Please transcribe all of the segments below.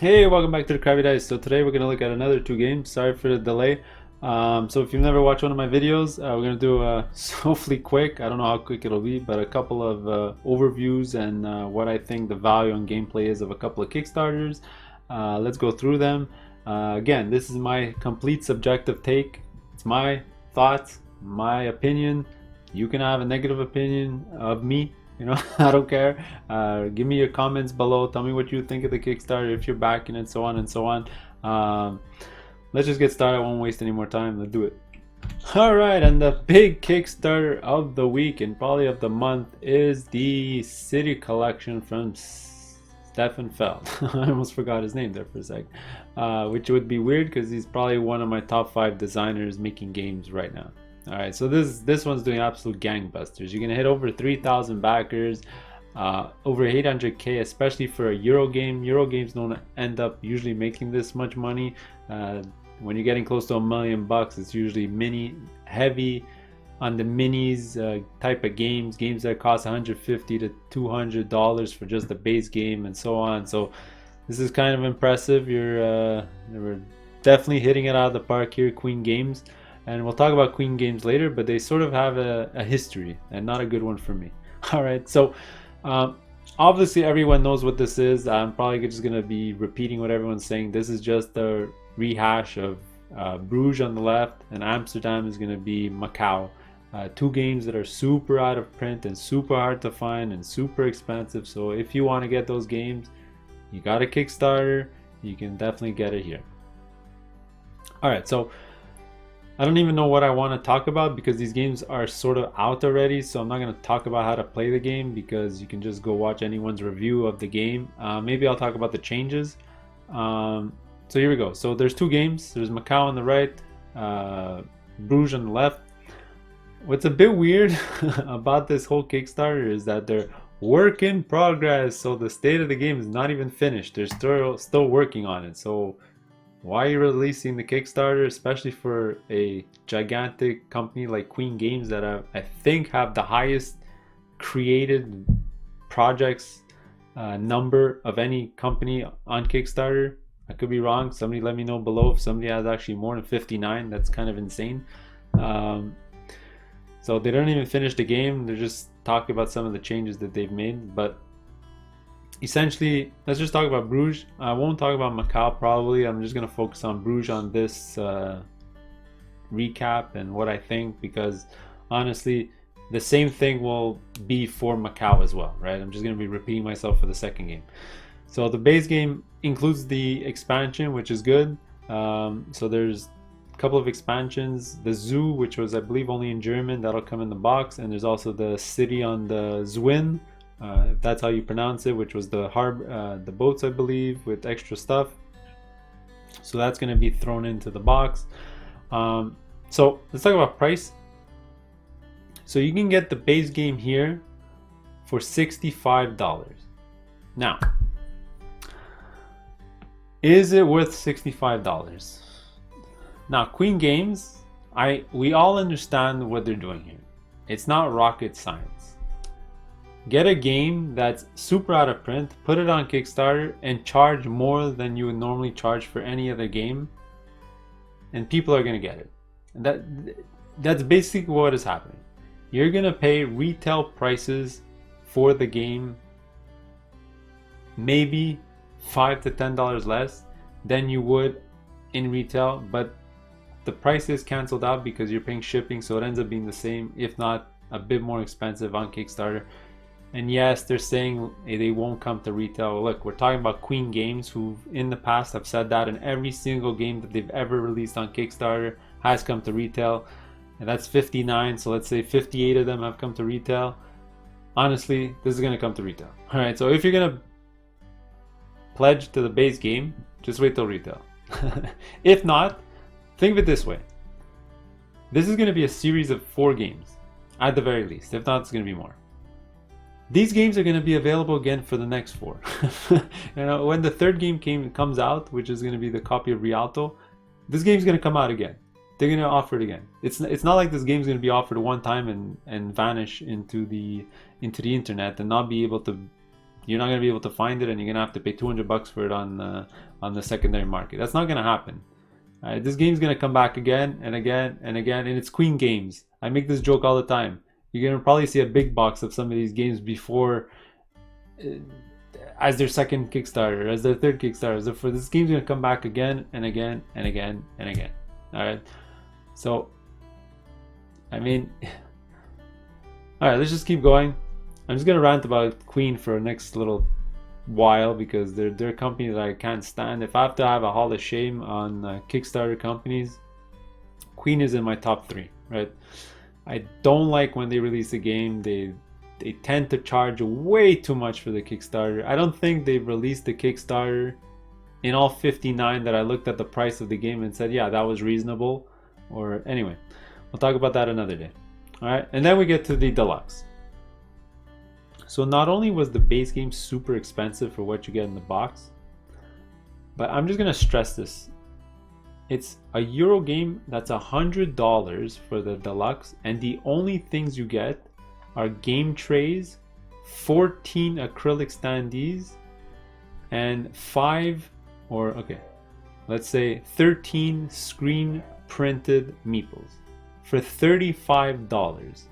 Hey, welcome back to the Crabby Dice. So today we're going to look at another two games. Sorry for the delay. So if you've never watched one of my videos, we're going to do hopefully quick. I don't know how quick it'll be, but a couple of overviews and what I think the value and gameplay is of a couple of Kickstarters. Let's go through them. Again, this is my complete subjective take. It's my thoughts, my opinion. You can have a negative opinion of me. I don't care. Give me your comments below. Tell me what you think of the Kickstarter, if you're backing it, so on and so on. Let's just get started. I won't waste any more time. Let's do it. All right, and the big Kickstarter of the week and probably of the month is the City Collection from Stefan Feld. I almost forgot his name there for a sec, which would be weird because he's probably one of my top 5 designers making games right now. All right, so this one's doing absolute gangbusters. You're gonna hit over 3,000 backers, over 800k, especially for a Euro game. Euro games don't end up usually making this much money. When you're getting close to $1 million, it's usually mini heavy on the minis type of games that cost $150 to $200 for just the base game and so on. So this is kind of impressive. You're definitely hitting it out of the park here, Queen Games. And we'll talk about Queen Games later, but they sort of have a history and not a good one for me. All right, so obviously everyone knows what this is. I'm probably just going to be repeating what everyone's saying. This is just a rehash of Bruges on the left, and Amsterdam is going to be Macau. Two games that are super out of print and super hard to find and super expensive. So if you want to get those games, you got a Kickstarter, you can definitely get it here. All right, so I don't even know what I want to talk about because these games are sort of out already, so I'm not going to talk about how to play the game because you can just go watch anyone's review of the game. Maybe I'll talk about the changes. So here we go. So there's two games. There's Macau on the right, Bruges on the left. What's a bit weird about this whole Kickstarter is that they're work in progress, so the state of the game is not even finished. They're still working on it. So why are you releasing the Kickstarter, especially for a gigantic company like Queen Games that I think have the highest created projects number of any company on Kickstarter? I could be wrong. Somebody let me know below if somebody has actually more than 59. That's kind of insane. So they don't even finish the game. They're just talking about some of the changes that they've made. But essentially, let's just talk about Bruges. I won't talk about Macau probably. I'm just going to focus on Bruges on this recap and what I think, because honestly, the same thing will be for Macau as well, right? I'm just going to be repeating myself for the second game. So the base game includes the expansion, which is good. So there's a couple of expansions. The zoo, which was I believe only in German, that'll come in the box. And there's also the city on the Zwin, if that's how you pronounce it, which was the harbor, the boats I believe, with extra stuff. So that's going to be thrown into the box. So let's talk about price. So you can get the base game here for $65. Now, is it worth $65? Now, Queen Games, we all understand what they're doing here. It's not rocket science. Get a game that's super out of print, put it on Kickstarter, and charge more than you would normally charge for any other game, and people are going to get it. That's basically what is happening. You're going to pay retail prices for the game, maybe $5 to $10 less than you would in retail, but the price is canceled out because you're paying shipping, so it ends up being the same, if not a bit more expensive on Kickstarter. And yes, they're saying they won't come to retail. Look, we're talking about Queen Games, who in the past have said that, and every single game that they've ever released on Kickstarter has come to retail. And that's 59, so let's say 58 of them have come to retail. Honestly, this is going to come to retail. All right, so if you're going to pledge to the base game, just wait till retail. If not, think of it this way. This is going to be a series of 4 games, at the very least. If not, it's going to be more. These games are going to be available again for the next 4. When the third game comes out, which is going to be the copy of Rialto, this game's going to come out again. They're going to offer it again. It's not like this game's going to be offered one time and vanish into the internet and not be able to you're not going to be able to find it, and you're going to have to pay 200 bucks for it on the secondary market. That's not going to happen. This game's going to come back again and again and again, and it's Queen Games. I make this joke all the time. You're going to probably see a big box of some of these games before, as their second Kickstarter, as their third Kickstarter. For this game's going to come back again and again and again and again. All right. So, I mean, all right, let's just keep going. I'm just going to rant about Queen for the next little while because they're a company that I can't stand. If I have to have a hall of shame on Kickstarter companies, Queen is in my top 3, right? I don't like when they release a game. They tend to charge way too much for the Kickstarter. I don't think they've released the Kickstarter in all 59 that I looked at the price of the game and said, yeah, that was reasonable. Or anyway, we'll talk about that another day. All right, and then we get to the deluxe. So not only was the base game super expensive for what you get in the box, but I'm just gonna stress this. It's a Euro game that's $100 for the deluxe, and the only things you get are game trays, 14 acrylic standees, and 13 screen printed meeples for $35.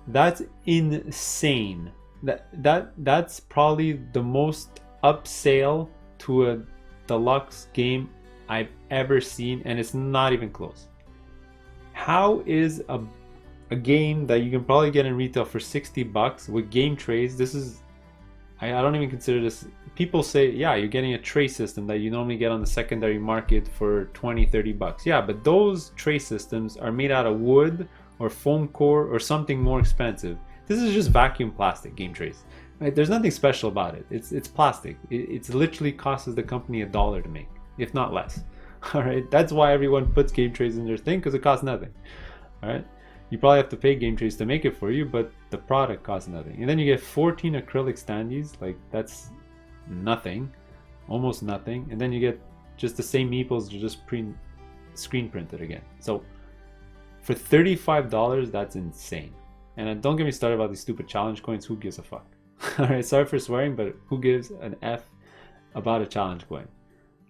That's insane. That's probably the most upsale to a deluxe game I've ever seen, and it's not even close. How is a game that you can probably get in retail for 60 bucks with game trays? This is, I don't even consider this. People say, yeah, you're getting a tray system that you normally get on the secondary market for 20-30 bucks. Yeah, but those tray systems are made out of wood or foam core or something more expensive. This is just vacuum plastic game trays. Right? There's nothing special about it. It's plastic. It's literally costs the company $1 to make, if not less. All right, that's why everyone puts game trays in their thing, because it costs nothing. All right, you probably have to pay game trays to make it for you, but the product costs nothing. And then you get 14 acrylic standees, like that's nothing, almost nothing. And then you get just the same meeples, just screen printed again. So for $35, that's insane. And don't get me started about these stupid challenge coins. Who gives a fuck? All right, sorry for swearing, but who gives an F about a challenge coin?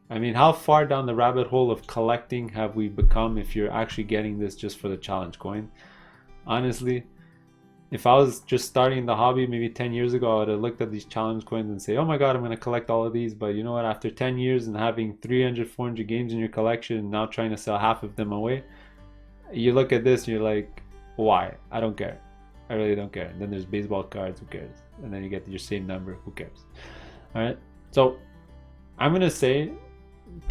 I mean, how far down the rabbit hole of collecting have we become if you're actually getting this just for the challenge coin? Honestly, if I was just starting the hobby maybe 10 years ago, I would have looked at these challenge coins and say, oh my god, I'm going to collect all of these. But you know what? After 10 years and having 300, 400 games in your collection and now trying to sell half of them away, you look at this and you're like, why? I don't care. I really don't care. And then there's baseball cards, who cares? And then you get your same number, who cares? All right. So I'm going to say,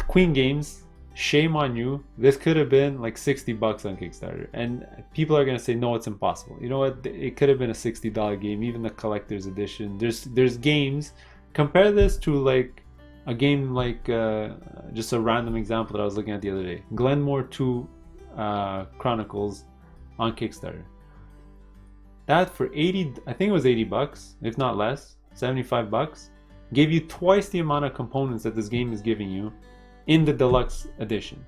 Queen Games, shame on you. This could have been like 60 bucks on Kickstarter, and people are gonna say no, it's impossible. You know what? It could have been a $60 game, even the collector's edition. There's games. Compare this to like a game like just a random example that I was looking at the other day, Glenmore 2 Chronicles on Kickstarter. That for 80, I think it was 80 bucks, if not less, 75 bucks, gave you twice the amount of components that this game is giving you in the deluxe edition.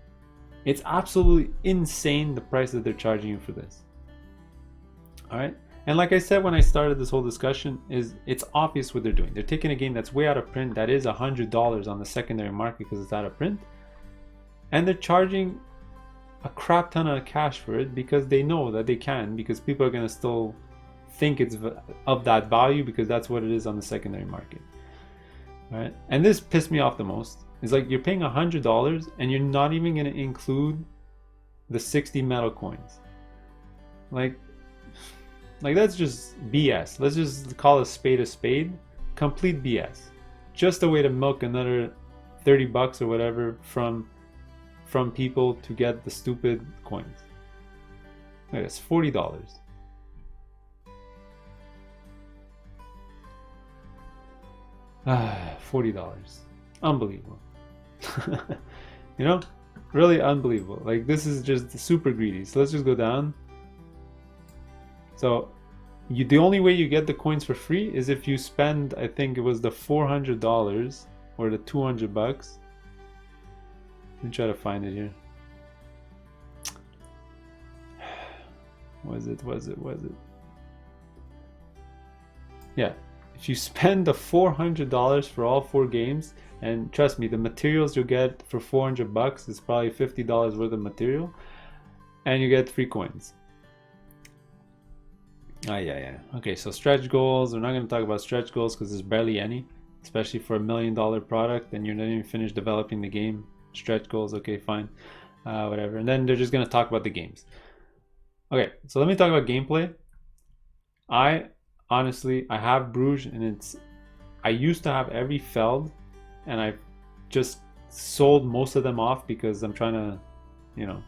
It's absolutely insane the price that they're charging you for this. All right, and like I said when I started this whole discussion, it's obvious what they're doing. They're taking a game that's way out of print, that is $100 on the secondary market because it's out of print, and they're charging a crap ton of cash for it because they know that they can, because people are going to still think it's of that value because that's what it is on the secondary market. All right, and this pissed me off the most. It's like you're paying $100 and you're not even going to include the 60 metal coins. Like that's just BS. Let's just call a spade. Complete BS. Just a way to milk another 30 bucks or whatever from people to get the stupid coins. Like that's $40. $40. Unbelievable. You know, really unbelievable. Like this is just super greedy. So let's just go down. So the only way you get the coins for free is if you spend, I think it was the $400 or the 200 bucks. Let me try to find it here. Was it? Yeah. if you spend the $400 for all 4 games, and trust me, the materials you get for $400 is probably $50 worth of material, and you get 3 coins. Yeah. Okay, so stretch goals. We're not going to talk about stretch goals because there's barely any, especially for $1 million product, and you're not even finished developing the game. Stretch goals, okay, fine, whatever. And then they're just going to talk about the games. Okay, so let me talk about gameplay. I have Bruges, and I used to have every Feld, and I just sold most of them off because I'm trying to, you know,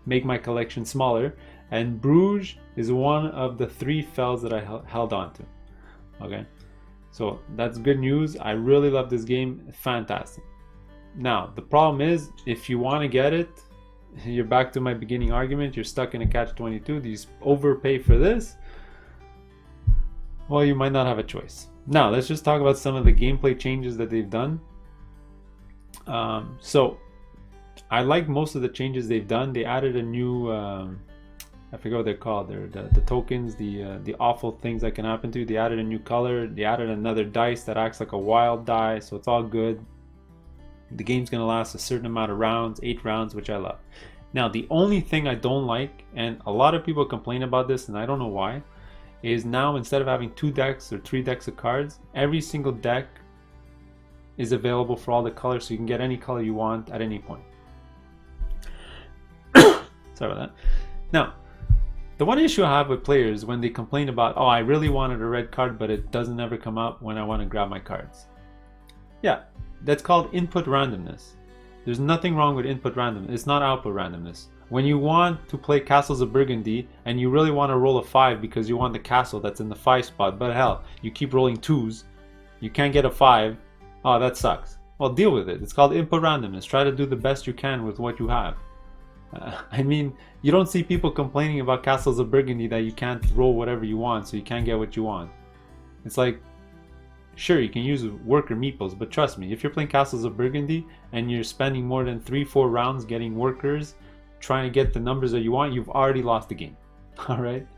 make my collection smaller. And Bruges is one of the 3 Felds that I held on to. Okay, so that's good news. I really love this game. Fantastic. Now the problem is, if you want to get it, you're back to my beginning argument. You're stuck in a catch-22. Do you overpay for this? Well, you might not have a choice. Now let's just talk about some of the gameplay changes that they've done. So I like most of the changes they've done. They added a new I forget what they're called. They're the tokens, the awful things that can happen to you. They added a new color. They added another dice that acts like a wild die, so it's all good. The game's gonna last a certain amount of rounds, 8 rounds, which I love. Now the only thing I don't like, and a lot of people complain about this, and I don't know why, is now instead of having 2 decks or 3 decks of cards, every single deck is available for all the colors, so you can get any color you want at any point. Sorry about that. Now, the one issue I have with players when they complain about, oh, I really wanted a red card, but it doesn't ever come up when I want to grab my cards. Yeah, that's called input randomness. There's nothing wrong with input randomness. It's not output randomness. When you want to play Castles of Burgundy and you really want to roll a 5 because you want the castle that's in the 5 spot, but hell, you keep rolling 2s, you can't get a 5, oh, that sucks. Well, deal with it. It's called input randomness. Try to do the best you can with what you have. I mean, you don't see people complaining about Castles of Burgundy that you can't roll whatever you want, so you can't get what you want. It's like, sure, you can use worker meeples, but trust me, if you're playing Castles of Burgundy and you're spending more than 3-4 rounds getting workers, trying to get the numbers that you want, you've already lost the game. Alright?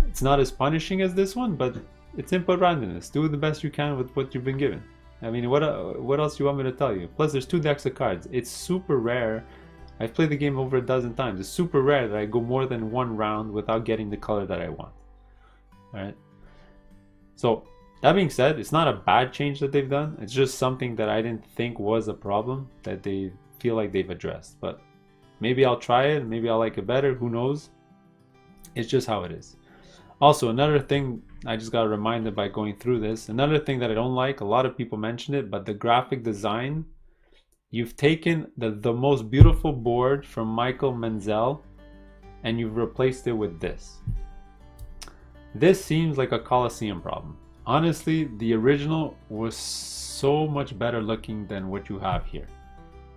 It's not as punishing as this one, but it's input randomness. Do the best you can with what you've been given. I mean, what else do you want me to tell you? Plus, there's 2 decks of cards. It's super rare. I've played the game over a dozen times. It's super rare that I go more than 1 round without getting the color that I want. Alright? So, that being said, it's not a bad change that they've done. It's just something that I didn't think was a problem that they feel like they've addressed. But maybe I'll try it, maybe I'll like it better, who knows? It's just how it is. Also, another thing I just got reminded by going through this, another thing that I don't like, a lot of people mention it, but the graphic design, you've taken the most beautiful board from Michael Menzel and you've replaced it with this. This seems like a Colosseum problem. Honestly, the original was so much better looking than what you have here.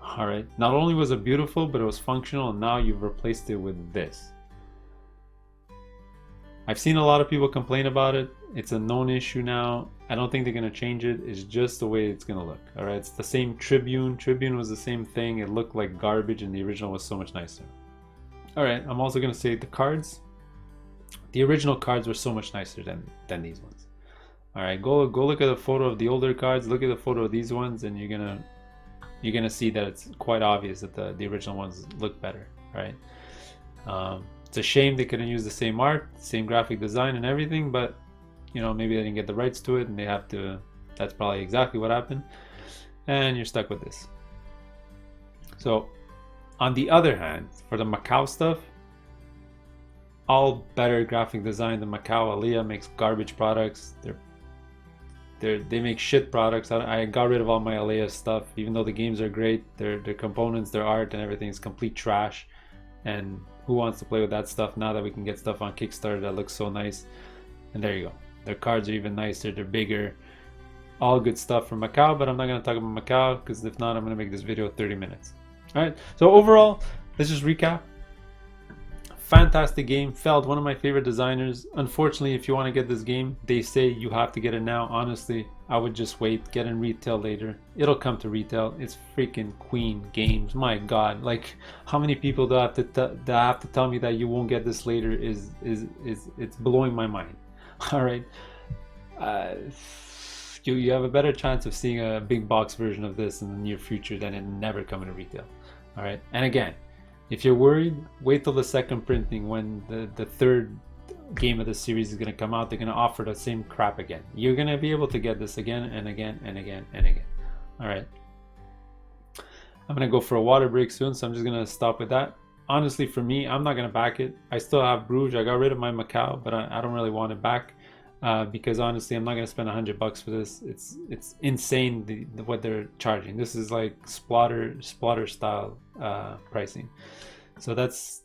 Alright, not only was it beautiful, but it was functional, and now you've replaced it with this. I've seen a lot of people complain about it. It's a known issue now. I don't think they're going to change it. It's just the way it's going to look. Alright, it's the same Tribune. Tribune was the same thing. It looked like garbage, and the original was so much nicer. Alright, I'm also going to say the cards. The original cards were so much nicer than these ones. Alright, go look at the photo of the older cards, look at the photo of these ones, and you're gonna see that it's quite obvious that the original ones look better, right? It's a shame they couldn't use the same art, same graphic design and everything, but you know, maybe they didn't get the rights to it and they have to, that's probably exactly what happened, and you're stuck with this. So on the other hand, for the Macau stuff, all better graphic design. The Macau Aliyah makes garbage products. They make shit products. I got rid of all my Aliyah stuff, even though the games are great. Their components, their art, and everything is complete trash. And who wants to play with that stuff now that we can get stuff on Kickstarter that looks so nice? And there you go. Their cards are even nicer. They're bigger. All good stuff from Macau, but I'm not going to talk about Macau because if not, I'm going to make this video 30 minutes. All right. So overall, let's just recap. Fantastic game. Feld, one of my favorite designers. Unfortunately, if you want to get this game, they say you have to get it now. Honestly, I would just wait, get in retail later. It'll come to retail. It's freaking Queen Games. My God, like how many people do I have to tell me that you won't get this later is it's blowing my mind. All right. uh, you have a better chance of seeing a big box version of this in the near future than it never coming to retail. All right, and again, if you're worried, wait till the second printing when the third game of the series is going to come out. They're going to offer the same crap again. You're going to be able to get this again and again and again and again. All right, I'm going to go for a water break soon, so I'm just going to stop with that. Honestly, for me, I'm not going to back it. I still have Bruges. I got rid of my Macau, but I don't really want it back. Because honestly, I'm not going to spend $100 for this. It's insane what they're charging. This is like splatter style pricing. So that's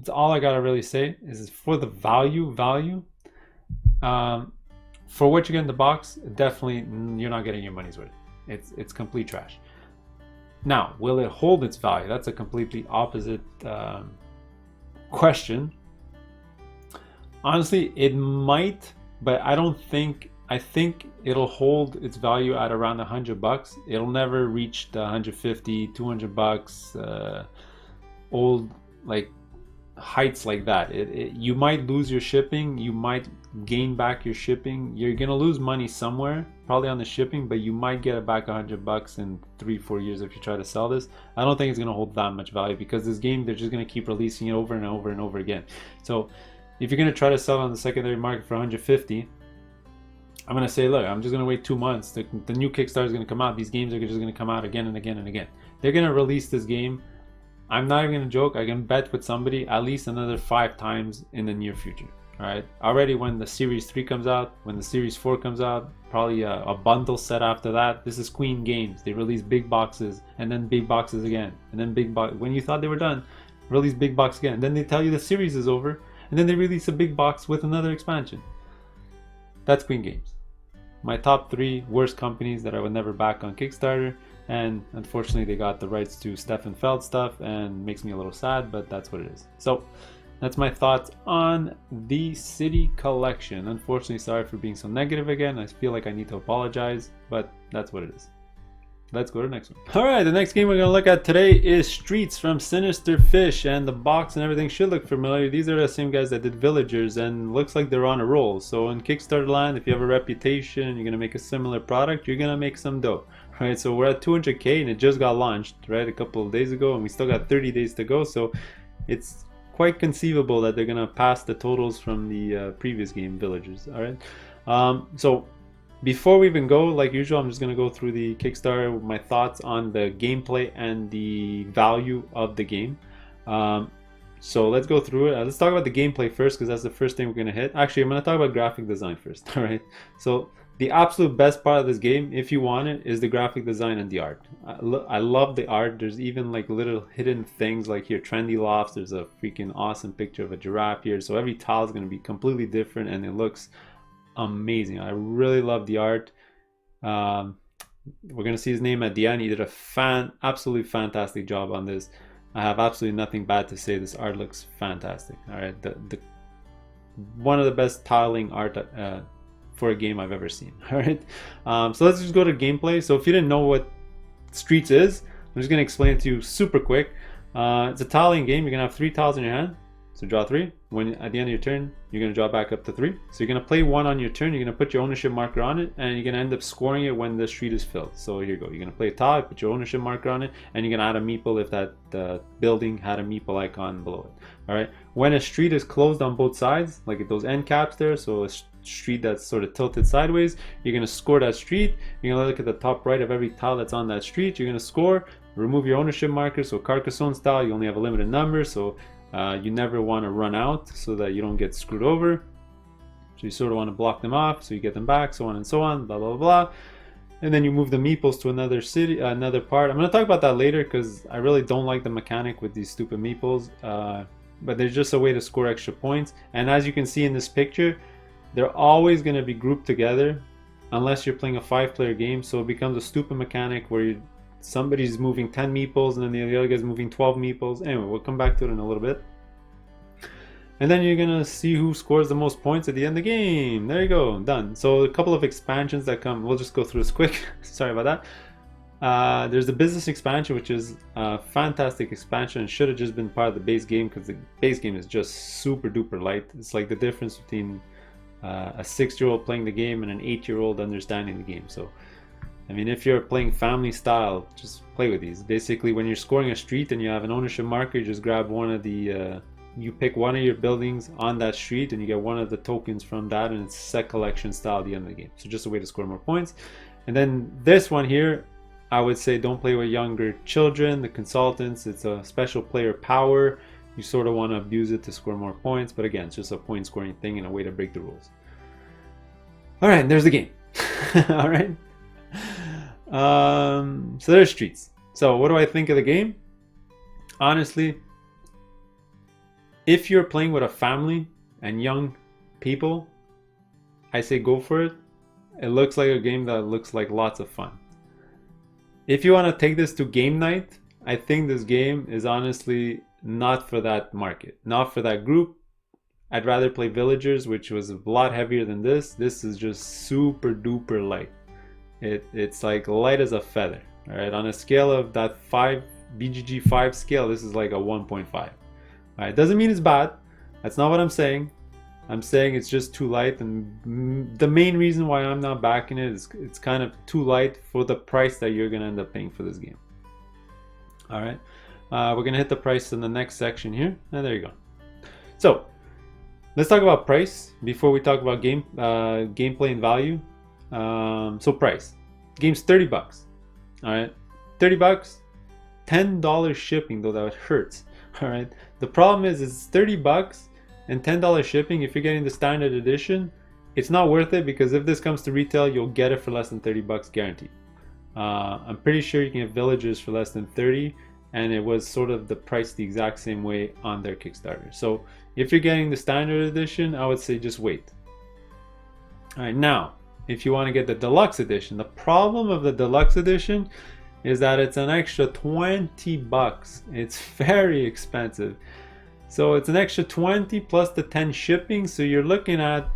all I gotta really say is for the value. For what you get in the box, definitely you're not getting your money's worth. It's complete trash. Now, will it hold its value? That's a completely opposite question. Honestly, it might, but I don't think. I think it'll hold its value at around $100. It'll never reach the 150, $200 old like heights like that. You might lose your shipping. You might gain back your shipping. You're gonna lose money somewhere, probably on the shipping, but you might get it back $100 in 3-4 years if you try to sell this. I don't think it's gonna hold that much value because this game, they're just gonna keep releasing it over and over and over again. So if you're going to try to sell on the secondary market for 150, I'm going to say, look, I'm just going to wait 2 months. The new Kickstarter is going to come out. These games are just going to come out again and again and again. They're going to release this game. I'm not even going to joke. I can bet with somebody at least another 5 times in the near future. All right. Already when the Series 3 comes out, when the Series 4 comes out, probably a bundle set after that. This is Queen Games. They release big boxes and then big boxes again. And then big box. When you thought they were done, release big box again. And then they tell you the series is over. And then they release a big box with another expansion. That's Queen Games. My top 3 worst companies that I would never back on Kickstarter. And unfortunately, they got the rights to Stefan Feld stuff and makes me a little sad, but that's what it is. So that's my thoughts on the City Collection. Unfortunately, sorry for being so negative again. I feel like I need to apologize, but that's what it is. Let's go to the next one. All right, the next game we're going to look at today is Streets from Sinister Fish, and the box and everything should look familiar. These are the same guys that did Villagers, and looks like they're on a roll. So in Kickstarter land, if you have a reputation and you're going to make a similar product, you're going to make some dough. Right, so we're at 200K and it just got launched, right, a couple of days ago, and we still got 30 days to go. So it's quite conceivable that they're going to pass the totals from the previous game, Villagers. All right, so before we even go, like usual, I'm just going to go through the Kickstarter with my thoughts on the gameplay and the value of the game. So let's go through it. Let's talk about the gameplay first, because that's the first thing we're going to hit. Actually, I'm going to talk about graphic design first. All right. So the absolute best part of this game, if you want it, is the graphic design and the art. I love the art. There's even like little hidden things, like here, trendy lofts. There's a freaking awesome picture of a giraffe here. So every tile is going to be completely different, and it looks amazing. I really love the art. We're gonna see his name at the end. He did a absolutely fantastic job on this. I have absolutely nothing bad to say. This art looks fantastic. All right, the one of the best tiling art for a game I've ever seen. All right, so let's just go to gameplay. So if you didn't know what Streets is, I'm just gonna explain it to you super quick. It's a tiling game. You're gonna have 3 tiles in your hand. So draw 3. When at the end of your turn, you're going to draw back up to 3. So you're going to play 1 on your turn. You're going to put your ownership marker on it, and you're going to end up scoring it when the street is filled. So here you go. You're going to play a tile, put your ownership marker on it, and you're going to add a meeple if that building had a meeple icon below it. All right. When a street is closed on both sides, like those end caps there, so a street that's sort of tilted sideways, you're going to score that street. You're going to look at the top right of every tile that's on that street. You're going to score. Remove your ownership marker. So Carcassonne style, you only have a limited number. So you never want to run out so that you don't get screwed over. So you sort of want to block them off so you get them back, so on and so on, blah, blah, blah. And then you move the meeples to another city, another part. I'm going to talk about that later because I really don't like the mechanic with these stupid meeples. But there's just a way to score extra points. And as you can see in this picture, they're always going to be grouped together unless you're playing a 5-player game. So it becomes a stupid mechanic where somebody's moving 10 meeples and then the other guy's moving 12 meeples. Anyway, we'll come back to it in a little bit. And then you're gonna see who scores the most points at the end of the game. There you go, done. So a couple of expansions that come, we'll just go through this quick. Sorry about that. There's the business expansion, which is a fantastic expansion and should have just been part of the base game because the base game is just super duper light. It's like the difference between a 6-year-old playing the game and an 8-year-old understanding the game. So I mean, if you're playing family style, just play with these. Basically, when you're scoring a street and you have an ownership marker, you just grab one of the you pick one of your buildings on that street and you get one of the tokens from that, and it's set collection style at the end of the game. So just a way to score more points. And then this one here, I would say don't play with younger children. The consultants, it's a special player power. You sort of want to abuse it to score more points, but again, it's just a point scoring thing and a way to break the rules. All right, there's the game. All right. So there's streets. So what do I think of the game? Honestly, if you're playing with a family and young people, I say go for it. It looks like a game that looks like lots of fun. If you want to take this to game night, I think this game is honestly not for that market, not for that group. I'd rather play Villagers, which was a lot heavier than this. This is just super duper light. It's like light as a feather. All right, on a scale of that 5 BGG 5 scale, this is like a 1.5. All right, doesn't mean it's bad. That's not what I'm saying. I'm saying it's just too light, and the main reason why I'm not backing it is it's kind of too light for the price that you're gonna end up paying for this game. All right, we're gonna hit the price in the next section here, and there you go. So let's talk about price before we talk about gameplay and value. So price, game's $30. All right, $30, $10 shipping, though that hurts. All right, the problem is it's $30 and $10 shipping. If you're getting the standard edition, it's not worth it, because if this comes to retail, you'll get it for less than $30 guaranteed. I'm pretty sure you can get Villagers for less than 30, and it was sort of the price the exact same way on their Kickstarter. So if you're getting the standard edition, I would say just wait. All right, now if you want to get the deluxe edition, the problem of the deluxe edition is that it's an extra $20. It's very expensive. So it's an extra 20 plus the 10 shipping. So you're looking at,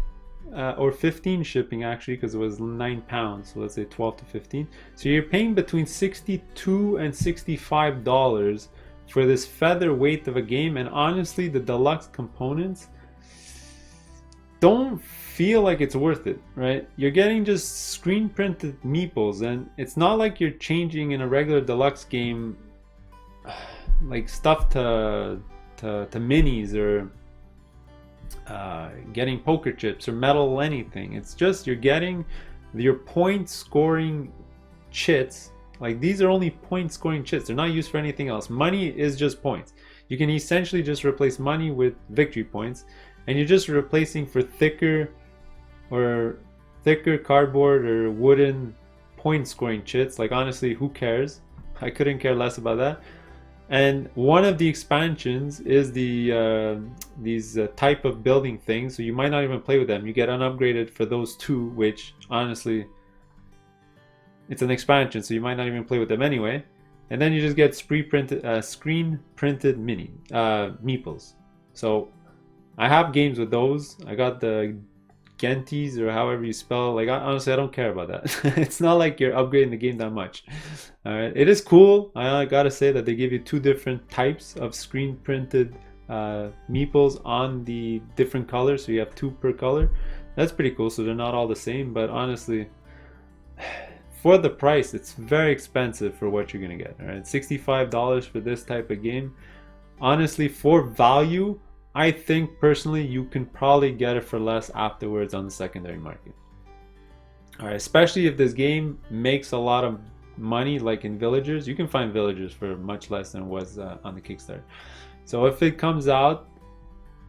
or 15 shipping actually, because it was £9. So let's say 12 to 15. So you're paying between $62 and $65 for this featherweight of a game. And honestly, the deluxe components don't feel like it's worth it, right? You're getting just screen printed meeples, and it's not like you're changing in a regular deluxe game like stuff to minis, or getting poker chips or metal anything. It's just you're getting your point scoring chits. Like, these are only point scoring chits. They're not used for anything else. Money is just points. You can essentially just replace money with victory points, and you're just replacing for thicker cardboard or wooden point scoring chits. Like, honestly, who cares? I couldn't care less about that. And one of the expansions is these type of building things, so you might not even play with them. You get unupgraded for those two, which honestly, it's an expansion, so you might not even play with them anyway. And then you just get screen printed mini meeples. So I have games with those. I got the Genties, or however you spell. Like, honestly, I don't care about that. It's not like you're upgrading the game that much. All right, it is cool. I gotta say that they give you two different types of screen printed meeples on the different colors, so you have two per color. That's pretty cool. So they're not all the same, but honestly, for the price, it's very expensive for what you're gonna get. All right, $65 for this type of game. Honestly, for value, I think personally you can probably get it for less afterwards on the secondary market. All right, especially if this game makes a lot of money, like in Villagers. You can find Villagers for much less than it was on the Kickstarter. So if it comes out,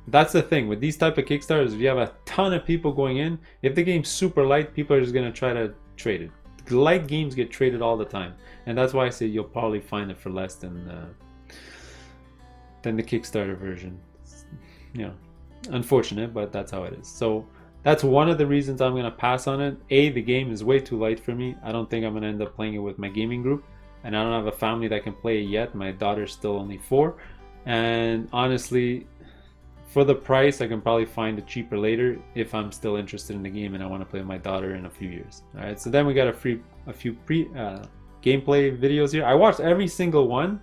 that's the thing with these type of Kickstarters. If you have a ton of people going in, if the game's super light, people are just gonna try to trade it. Light games get traded all the time, and that's why I say you'll probably find it for less than the Kickstarter version. You know, unfortunate, but that's how it is. So that's one of the reasons I'm going to pass on it. The game is way too light for me. I don't think I'm going to end up playing it with my gaming group, and I don't have a family that can play it yet. My daughter's still only 4, and honestly, for the price, I can probably find it cheaper later if I'm still interested in the game and I want to play with my daughter in a few years. All right, so then we got a few gameplay videos here. I watched every single one,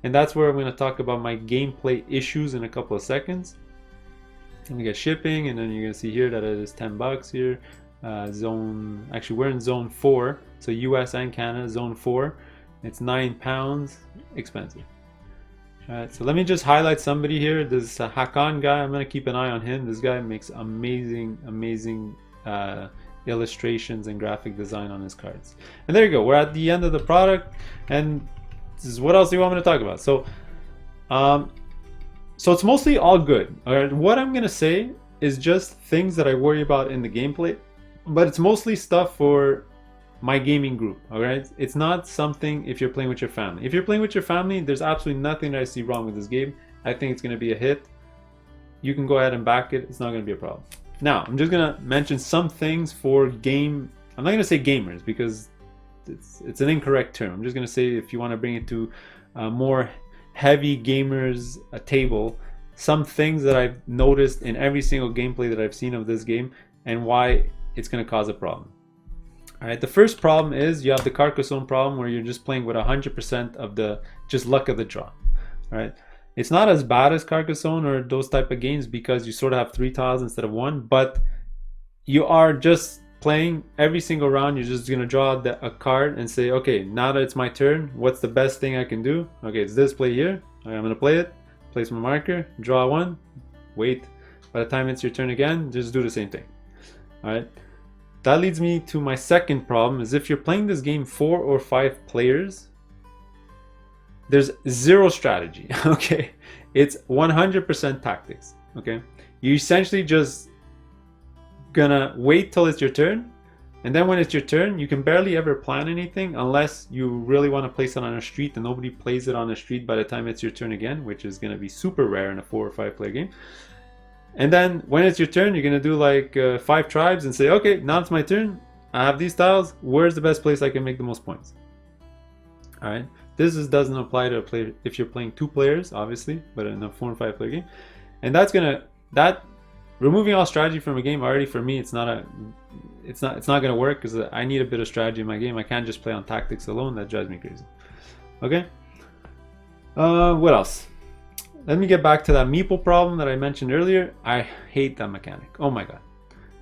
and that's where I'm going to talk about my gameplay issues in a couple of seconds. And we get shipping, and then you're gonna see here that it is 10 bucks here. Zone, actually we're in zone 4, so US and Canada, zone 4. It's £9, expensive. Alright, so let me just highlight somebody here. This Hakan guy, I'm gonna keep an eye on him. This guy makes amazing illustrations and graphic design on his cards. And there you go, we're at the end of the product, and this is what else do you want me to talk about? So it's mostly all good. Alright, what I'm gonna say is just things that I worry about in the gameplay, but it's mostly stuff for my gaming group. Alright, it's not something if you're playing with your family. If you're playing with your family, there's absolutely nothing that I see wrong with this game. I think it's gonna be a hit. You can go ahead and back it, it's not gonna be a problem. Now, I'm just gonna mention some things for I'm not gonna say gamers because it's an incorrect term. I'm just gonna say if you want to bring it to more heavy gamers table, some things that I've noticed in every single gameplay that I've seen of this game and why it's gonna cause a problem. Alright, the first problem is you have the Carcassonne problem where you're just playing with 100% of the just luck of the draw. Alright, it's not as bad as Carcassonne or those type of games because you sort of have 3 tiles instead of 1, but you are just playing every single round. You're just gonna draw a card and say, okay, now that it's my turn, what's the best thing I can do? Okay, it's this play here. Okay, I'm gonna play it, place my marker, draw 1, wait. By the time it's your turn again, just do the same thing. Alright, that leads me to my second problem, is if you're playing this game 4 or 5 players, there's zero strategy. Okay, it's 100% tactics. Okay, you essentially just gonna wait till it's your turn, and then when it's your turn, you can barely ever plan anything unless you really want to place it on a street, and nobody plays it on a street by the time it's your turn again, which is gonna be super rare in a 4 or 5 player game. And then when it's your turn, you're gonna do like 5 tribes and say, okay, now it's my turn, I have these tiles, where's the best place I can make the most points? All right, this doesn't apply to a player if you're playing 2 players, obviously, but in a 4 and 5 player game. And that removing all strategy from a game, already for me, it's not gonna work because I need a bit of strategy in my game. I can't just play on tactics alone. That drives me crazy. Okay, what else? Let me get back to that meeple problem that I mentioned earlier. I hate that mechanic. Oh my god.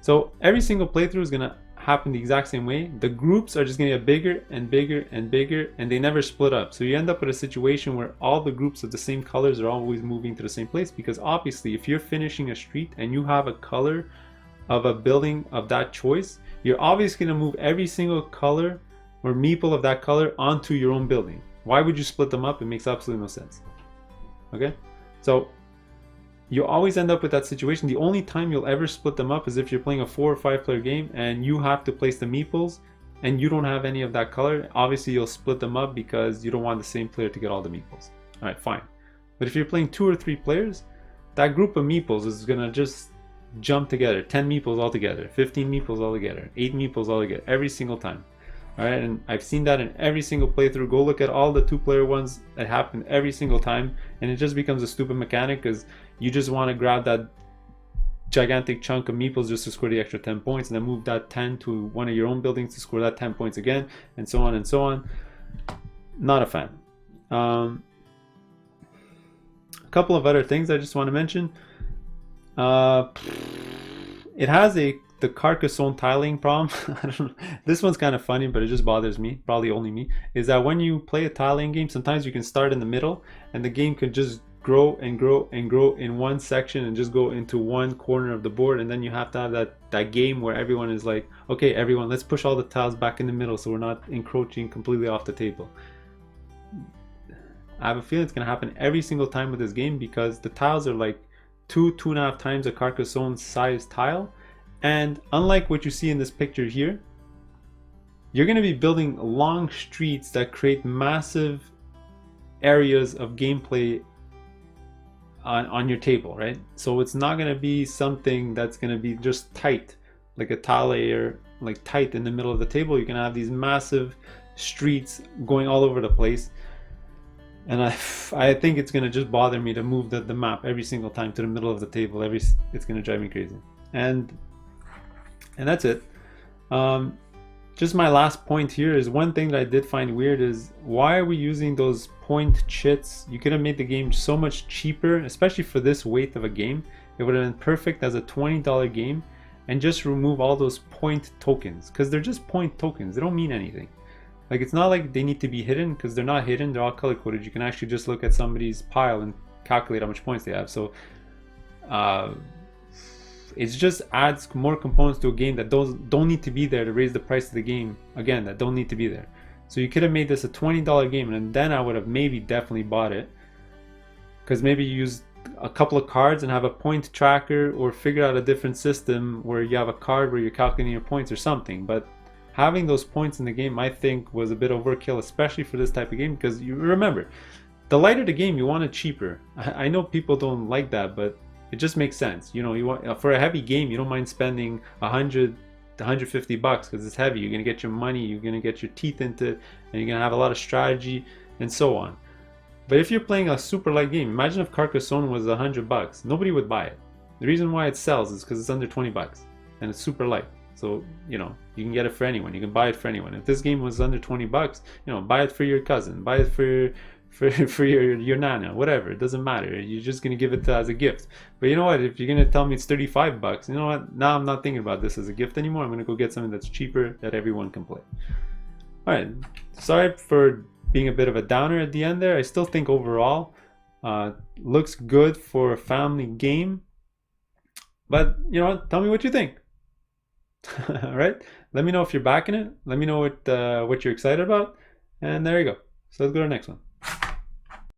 So every single playthrough is gonna happen the exact same way. The groups are just gonna get bigger and bigger and bigger, and they never split up. So you end up with a situation where all the groups of the same colors are always moving to the same place, because obviously if you're finishing a street and you have a color of a building of that choice, you're obviously gonna move every single color or meeple of that color onto your own building. Why would you split them up? It makes absolutely no sense. Okay, so you always end up with that situation. The only time you'll ever split them up is if you're playing a 4 or 5 player game and you have to place the meeples and you don't have any of that color. Obviously you'll split them up because you don't want the same player to get all the meeples. All right, fine. But if you're playing 2 or 3 players, that group of meeples is gonna just jump together. 10 meeples all together, 15 meeples all together, 8 meeples all together, every single time. All right, and I've seen that in every single playthrough. Go look at all the 2-player ones that happen every single time, and it just becomes a stupid mechanic because you just want to grab that gigantic chunk of meeples just to score the extra 10 points, and then move that 10 to one of your own buildings to score that 10 points again, and so on and so on. Not a fan. A couple of other things I just want to mention. It has the Carcassonne tiling problem. I don't know. This one's kind of funny, but it just bothers me, probably only me, is that when you play a tiling game, sometimes you can start in the middle and the game could just grow and grow and grow in one section and just go into one corner of the board, and then you have to have that game where everyone is like, okay, everyone, let's push all the tiles back in the middle so we're not encroaching completely off the table. I have a feeling it's going to happen every single time with this game because the tiles are like 2.5 times a Carcassonne size tile. And unlike what you see in this picture here, you're going to be building long streets that create massive areas of gameplay on your table, right? So it's not going to be something that's going to be just tight, like a tile layer, like tight in the middle of the table. You're going to have these massive streets going all over the place. And I think it's going to just bother me to move the map every single time to the middle of the table. It's going to drive me crazy. And that's it. Just my last point here is one thing that I did find weird is why are we using those point chits? You could have made the game so much cheaper, especially for this weight of a game, it would have been perfect as a $20 game, and just remove all those point tokens, because they're just point tokens. They don't mean anything. Like, it's not like they need to be hidden, because they're not hidden. They're all color coded. You can actually just look at somebody's pile and calculate how much points they have. So it just adds more components to a game that don't need to be there to raise the price of the game. Again, that don't need to be there. So you could have made this a $20 game, and then I would have maybe definitely bought it, because maybe you use a couple of cards and have a point tracker, or figure out a different system where you have a card where you're calculating your points or something. But having those points in the game, I think, was a bit overkill, especially for this type of game, because you remember, the lighter the game, you want it cheaper. I know people don't like that, but it just makes sense. You know, you want, for a heavy game, you don't mind spending 100 to 150 bucks because it's heavy. You're gonna get your money, you're gonna get your teeth into it, and you're gonna have a lot of strategy and so on. But if you're playing a super light game, imagine if Carcassonne was 100 bucks. Nobody would buy it. The reason why it sells is because it's under 20 bucks and it's super light. So, you know, you can get it for anyone. You can buy it for anyone. If this game was under 20 bucks, you know, buy it for your cousin, buy it for your nana, whatever. It doesn't matter. You're just gonna give it as a gift. But you know what? If you're gonna tell me it's 35 bucks, you know what? Now I'm not thinking about this as a gift anymore. I'm gonna go get something that's cheaper that everyone can play. All right. Sorry for being a bit of a downer at the end there. I still think overall looks good for a family game. But you know what? Tell me what you think. All right. Let me know if you're backing it. Let me know what you're excited about. And there you go. So let's go to the next one.